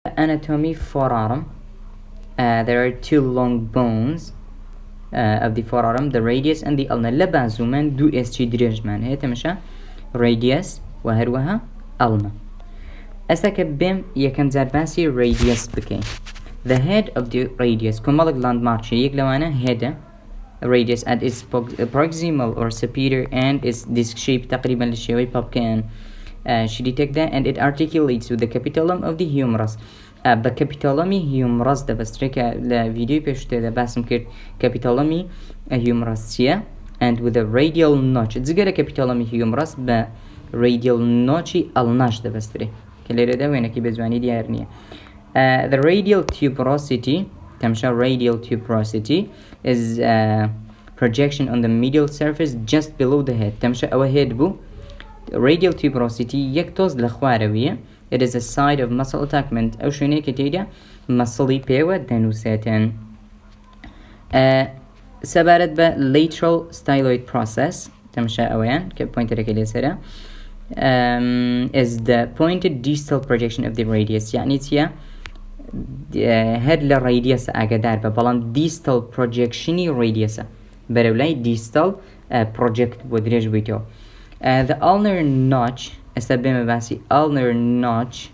Anatomy forearm. There are two long bones of the forearm, the radius and the ulna. لبازو من دو اس دريج من هي تمشى radius وهروها ulna. أساك بيم يكم زاد باسي radius بكين. The head of the radius كمالك landmark شيء لوانا head radius at its proximal or superior end is disc shape تقريبا للشيء بابكين. She detects that and it articulates with the capitulum of the humerus. بكابيتالومي humerus ده بس تريكا لفيديو بيشته ده باسم كرت capitulum humerusية and with a radial notch. تزجر capitulum humerus ب radial notch الناش ده بس تري كليرة ده وينك بزواني دي هرنية. The radial tuberosity تمشى radial tuberosity is projection on the medial surface just below the head. تمشى أو head بو radial tuberosity يكتوز لخواروية. It is a side of muscle attachment أو شوني كتيجا muscle بيوة دانوساتن. سبارت ب lateral styloid process تمشى أويان كبوينت ركلي سرا is the pointed distal projection of the radius. يعني تيا head للراديوس أقدر ببلان distal projectioni radius برولي distal project بدرج بيتو. The ulnar notch استبدأ باسي ulnar notch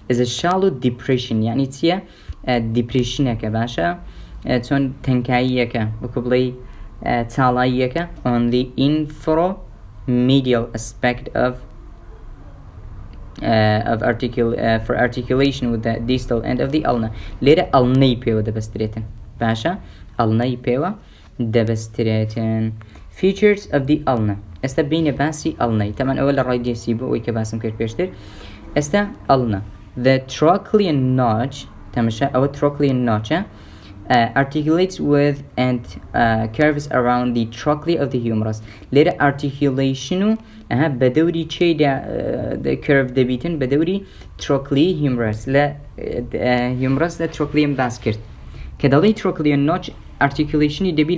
is a shallow depression. يعني تيا depression كباشا تون تنكايك بكبلي تالايك on the inframedial aspect of for articulation with the distal end of the ulna. ليرة ulnaي بيو دبستريتن باشا ulnaي بيو دبستريتن. Features of the ulna استبين باسي ulnaي طبعا أول الرايدي سيبو ويكباسم كير بيشتر استا ulna. The trochlean notch تمشى أو trochlean notch articulates with and curves around the trochlea of the humerus. ليرة articulationu بدوري شيء the curve دبيتن بدوري trochlea humerus لا humerus لا trochlean basket كدالي trochlean notch articulationi دبي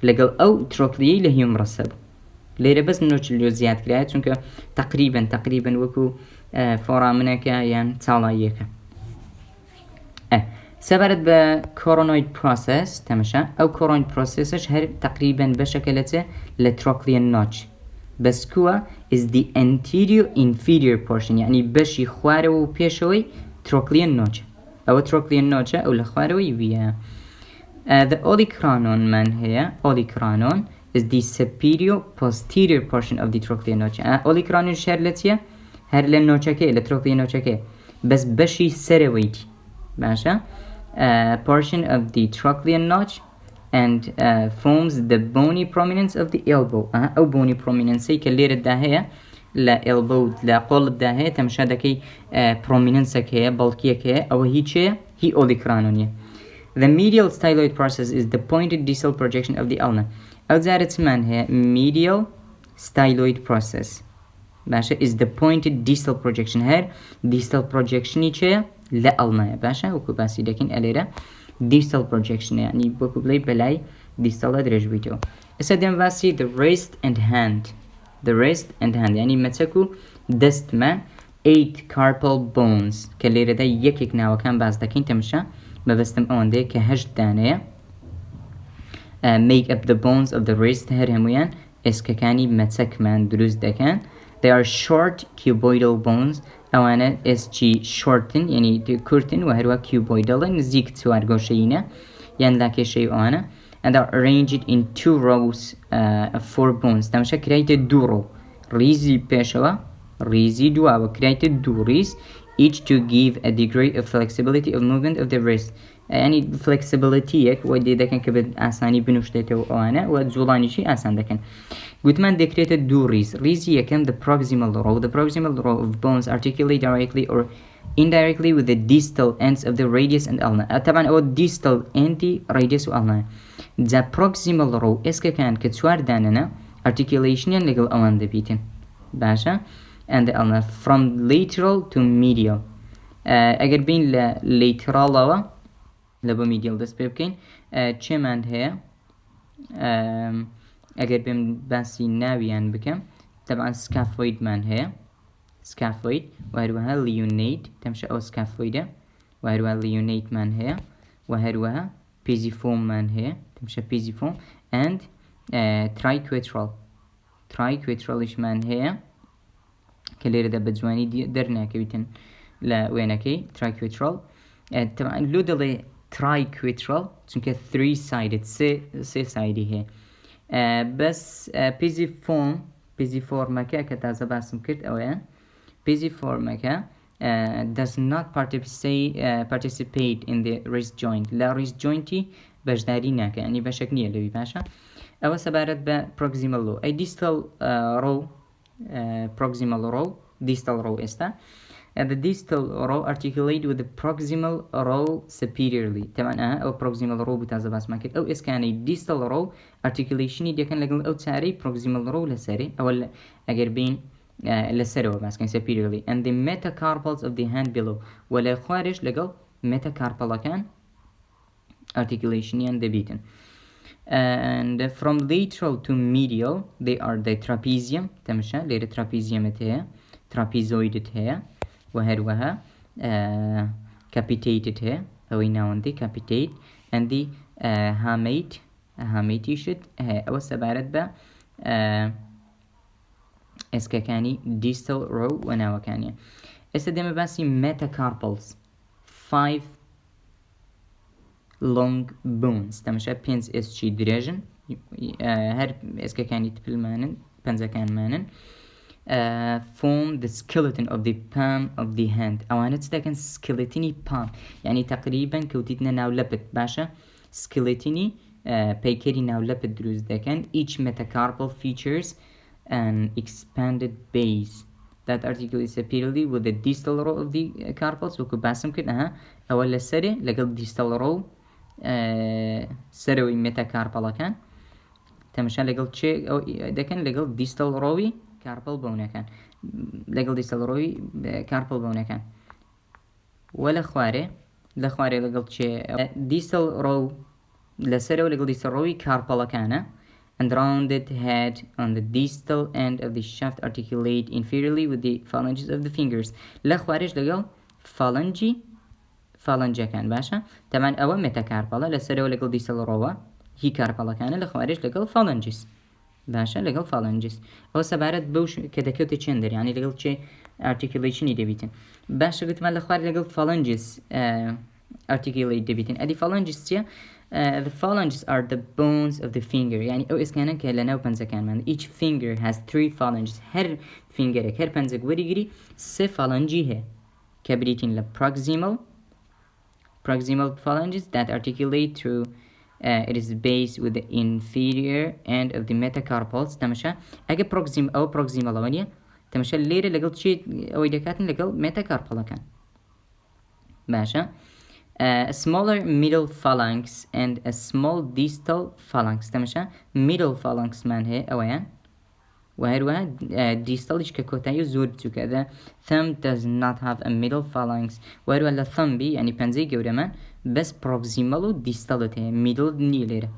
لقل أو trochleae لhumerus هذا. ليرة بس نوتش اللي زياد كلاية چونك تقريبا وكو فورامنك يعني تالايك. سبرت ب coronoid process تمشى أو coronoid process هر تقريبا بشكلته لتروكليان notch بس كوا is the anterior inferior portion يعني بشي خوارو بيشوي trochlean notch أو trochlean notch أو لخواروي ويا. The olecranon من هي olecranon is the superior posterior portion of the trochlean notch. olecranon شرلتيه هر للنوتشكي لتروكليان نوتشكي بس بشي سرويتي باشا. Portion of the trochlean notch and forms the bony prominence of the elbow. أو bony prominence كالليرة داهية لا elbow لا قول داهية تمشى دكي prominence كيه bulky كيه أو هي olecranon. The medial styloid process is the pointed distal projection of the ulna. أو زارت من هي medial styloid process باشا is the pointed distal projection. هر distal projection چه لا ulna باشا وكو باسي لكن أليرا distal projection يعني بوكو بلاي بلاي distal درج بيتو. استدام باسي the wrist and hand يعني متكو دست ما 8 carpal bones كالليرا دا يكيك ناو كان باز دكين تمشى ببستم اون دي كهجد دانية make up the bones of the wrist هر همويان اسكاكاني متك من دروز دكان. They are short cuboidal bones أوانا SG shorten يعني كورتن وهروا cuboidal نزيك توار غوشينا يعني لاكي شيء أوانا and are arranged in 2 rows of 4 bones. تمشى created دورو ريزي بيشوا ريزي دوا و created دوريز each to give a degree of flexibility of movement of the wrist. يعني flexibility يك ودي ده كان كبد أساني بنوشتته أوانا وزولاني شيء أسان ده كان. Goodman decreted do rees يكن the proximal row of bones articulate directly or indirectly with the distal ends of the radius and ulna. طبعا أو distal end radius و ulna. The proximal row إسكا كان كتسوار داننا articulation لقل أوان دبيتن باشا and the ulna from lateral to medial. أجر بين lateral لوا لبا medial دست بيبكين چمند هي اگر بیم باسی ناویان بکم طبعا scaphoid من هي scaphoid وهروها leonate تمشى أو scaphoid وهروها leonate من هي وهروها pisiform من هي تمشى pisiform and triquetral إيش من هي كليرة ده بجواني درنا كبيتن لا وينكي triquetral طبعا لودلي triquetral چونکە 3 sided سه سایدی هي بس pisiformەکە کە تازە باسم کرد ئەوەیە pisiformەکە does not participate in the wrist joint لا wrist jointi بەشداری ناکە ینی بەشێک نییە لەوی باشە ئەوە سەبارەت بە proximal row ئەی distal row proximal row distal row ئێستا the distal row articulate with the proximal row superiorly طبعا او proximal row بتازە باسمان کرد ئەو ئێسکانەی distal row articulationی دەکەن لەگەڵ ئەو چارەی proximal row لەسەرێ ئەوە ئەگەر بین لەسەرەوە باسکەین superiorly and the metacarpals of the hand below ولا خوارش لەگەڵ metacarpalەکان articulationیان دەبیتن and from lateral to medial they are the trapezium تەماشا لێرە trapeziumت هەیە trapezoidت هەیە وهروها capitated هي أو يناوندي capitate and the hamate يشد أو سبارت با اسكاكاني distal row وناوكانيا استدام باسي metacarpals 5 long bones تمشى pins is شي دريجن هر اسكاكاني تبل مانن بنزا كان مانن form the skeleton of the palm of the hand أوانت تكن سكيلتيني palm يعني تقريبا كوتيتنا ناو لبت باشا سكيلتيني بيكري ناو لبت دروز دكن each metacarpal features an expanded base that articulates superiorly with the distal row of the carpals وكو باسم كده أولا سري لقل distal row سروي metacarpal كان تمشان لقل تشي أو دكن لقل distal row كاربل بونا كان لقل ديستال روي كاربل بونا كان ولا خواري لقل شيء ديستال رو لسره لقل ديستال روي كاربل كان and rounded head on the distal end of the shaft articulate inferiorly with the phalanges of the fingers لا خوارج لقل فالنجي كان باشا طبعا أول متى كاربل لسره لقل ديستال روا هي كاربل كان لا خوارج لقل فالنجيس باشا لقل فالنجز أو سبارت بوش كده كوتي تشندر يعني لقل شيء articulation دبيتن باشا قلت ما لخوار لقل phalanges articulate دبيتن أدي phalanges تيا the phalanges are the bones of the finger يعني أو إسكانا كهلنا وبنزا كان من each finger has 3 phalanges هر فينجرك هر بنزا وريجري سه phalangi هي كبريتين ل proximal phalanges that articulate through it is based with the inferior end of the metacarpals تمشى أجا proximal لوانيا تمشى الليرة لقل شيء أو يدكاتن لقل metacarpal كان باشا a smaller middle phalanx and a small distal phalanx تمشى middle phalanx من هي أويان وهروها distal إيش ككوتايو زود كذا thumb does not have a middle phalanx وهروها الثumb يعني بنزي جورمان بس proximal و distal تهي middle نيليره